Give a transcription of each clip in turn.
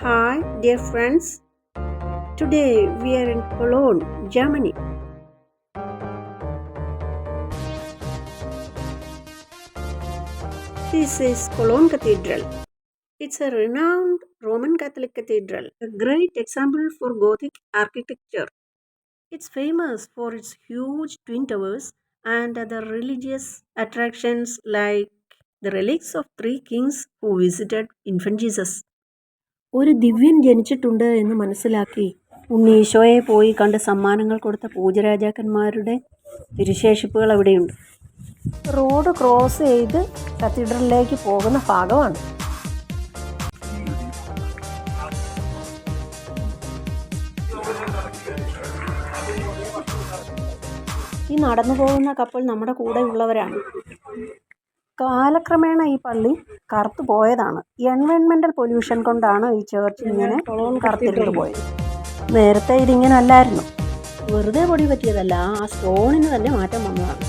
Hi, dear friends. Today we are in Cologne, Germany. This is Cologne Cathedral. It's a renowned Roman Catholic cathedral, a great example for Gothic architecture. It's famous for its huge twin towers and other religious attractions like the relics of three kings who visited infant Jesus. ഒരു ദിവ്യൻ ജനിച്ചിട്ടുണ്ട് എന്ന് മനസ്സിലാക്കി ഉണ്ണീശോയെ പോയി കണ്ട് സമ്മാനങ്ങൾ കൊടുത്ത പൂജരാജാക്കന്മാരുടെ തിരുശേഷിപ്പുകൾ അവിടെയുണ്ട്. Road cross ചെയ്ത് കത്തീഡ്രലിലേക്ക് പോകുന്ന ഭാഗമാണ്. ഈ നടന്നു പോകുന്ന കപ്പൽ നമ്മുടെ കൂടെ ഉള്ളവരാണ്. കാലക്രമേണ ഈ പള്ളി കറുത്തു പോയതാണ്. എൻവയൺമെന്റൽ പൊല്യൂഷൻ കൊണ്ടാണ് ഈ ചേർച്ച് ഇങ്ങനെ കറുത്തിട്ട് പോയത്. നേരത്തെ ഇതിങ്ങനെ അല്ലായിരുന്നു. വെറുതെ പൊടി പറ്റിയതല്ല, ആ സ്റ്റോണിന് തന്നെ മാറ്റം വന്നതാണ്.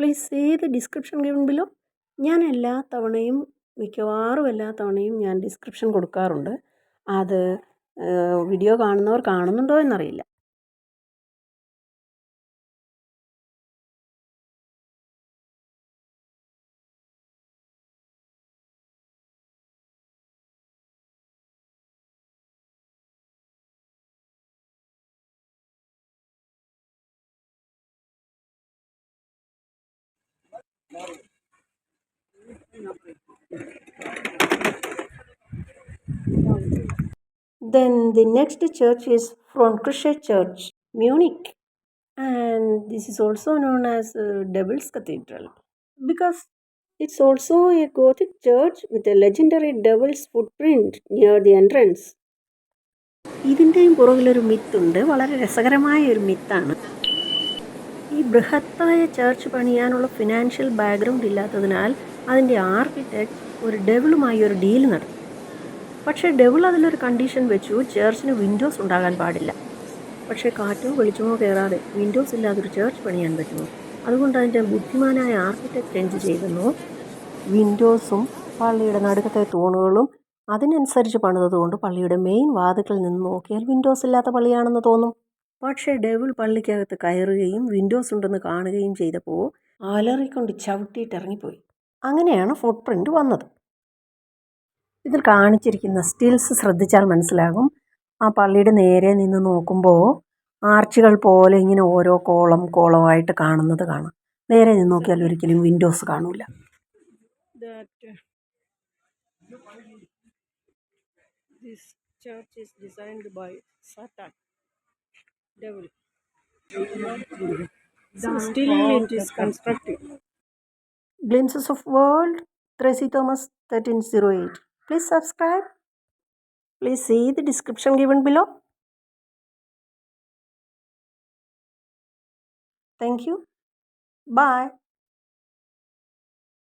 Please see the description given below. ഞാൻ മിക്കവാറും എല്ലാ തവണയും ഞാൻ ഡിസ്ക്രിപ്ഷൻ കൊടുക്കാറുണ്ട്. അത് വീഡിയോ കാണുന്നവർ കാണുന്നുണ്ടോ എന്നറിയില്ല. Then the next church is Frauenkirche Church, Munich, and this is also known as Devil's Cathedral because it's also a Gothic church with a legendary devil's footprint near the entrance. ഇതിൻ്റെയും പുറകിലൊരു മിത്തുണ്ട്, വളരെ രസകരമായ ഒരു മിത്താണ്. ഈ ബൃഹത്തായ church പണിയാനുള്ള financial background ഇല്ലാത്തതിനാൽ അതിൻ്റെ architect ഒരു ഡെവിളുമായി ഒരു ഡീൽ നടത്തി. പക്ഷേ ഡെവിൾ അതിലൊരു കണ്ടീഷൻ വെച്ചു, ചേർച്ചിന് വിൻഡോസ് ഉണ്ടാകാൻ പാടില്ല. പക്ഷേ കാറ്റോ വെളിച്ചമോ കയറാതെ വിൻഡോസ് ഇല്ലാതൊരു ചേർച്ച് പണിയാൻ പറ്റുമോ? അതുകൊണ്ട് അതിൻ്റെ ബുദ്ധിമാനായ ആർക്കിടെക്റ്റ് എന്ത് ചെയ്തെന്നോ, വിൻഡോസും പള്ളിയുടെ നടുക്കത്തെ തൂണുകളും അതിനനുസരിച്ച് പണിതതുകൊണ്ട് പള്ളിയുടെ മെയിൻ വാതിക്കൽ നിന്ന് നോക്കിയാൽ വിൻഡോസ് ഇല്ലാത്ത പള്ളിയാണെന്ന് തോന്നും. പക്ഷേ ഡെവിൾ പള്ളിക്കകത്ത് കയറുകയും വിൻഡോസ് ഉണ്ടെന്ന് കാണുകയും ചെയ്തപ്പോൾ അലറിക്കൊണ്ട് ചവിട്ടിയിട്ട് ഇറങ്ങിപ്പോയി. അങ്ങനെയാണ് ഫുട് പ്രിൻ്റ് വന്നത്. ഇതിൽ കാണിച്ചിരിക്കുന്ന സ്റ്റിൽസ് ശ്രദ്ധിച്ചാൽ മനസ്സിലാകും. ആ പള്ളിയുടെ നേരെ നിന്ന് നോക്കുമ്പോൾ ആർച്ചുകൾ പോലെ ഇങ്ങനെ ഓരോ കോളമായിട്ട് കാണുന്നത് കാണാം. നേരെ നിന്ന് നോക്കിയാൽ ഒരിക്കലും വിൻഡോസ് കാണൂല. This church is designed by Satan, devil. Still it is constructed. Glimpses of World, Tracy Thomas 1308. Please subscribe. Please see the description given below. Thank you. Bye.